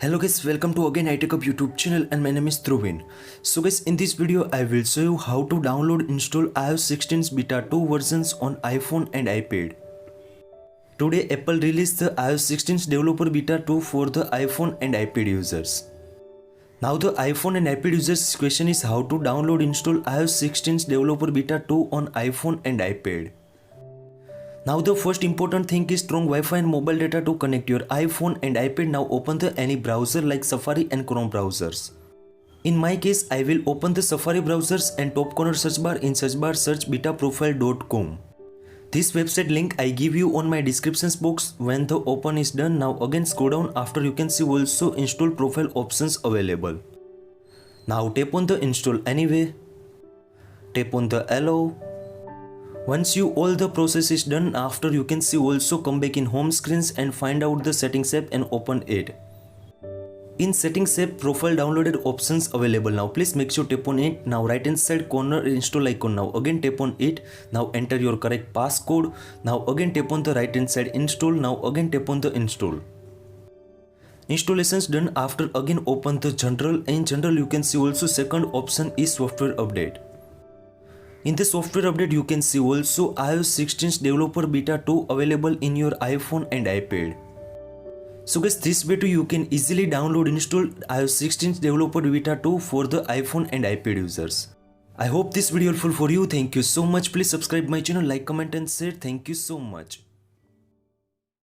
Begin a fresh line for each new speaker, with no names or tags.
Hello guys, welcome to again iTechHub YouTube channel and my name is Dhruvin. So guys, in this video I will show you how to download install iOS 16's beta 2 versions on iPhone and iPad. Today Apple released the iOS 16's developer beta 2 for the iPhone and iPad users. Now the iPhone and iPad users question is how to download install iOS 16's developer beta 2 on iPhone and iPad. Now the first important thing is strong Wi-Fi and mobile data to connect your iPhone and iPad. Now open any browser like Safari and Chrome browsers. In my case, I will open the Safari browsers and top corner search bar. In search bar search betaprofile.com. This website link I give you on my descriptions box when the open is done. Now again scroll down, after you can see also install profile options available. Now tap on the install anyway. Tap on the allow. Once all the process is done, after you can see also come back in home screens and find out the settings app and open it. In settings app, profile downloaded options available. Now please make sure tap on it. Now right hand side corner install icon. Now again tap on it. Now enter your correct passcode. Now again tap on the right hand side install. Now again tap on the install. Installations done. After again open the general. In general you can see also second option is software update. In the software update you can see also iOS 16's developer beta 2 available in your iPhone and iPad. So guys, this way too you can easily download install iOS 16's developer beta 2 for the iPhone and iPad users. I hope this video helpful for you. Thank you so much. Please subscribe my channel, like, comment and share. Thank you so much.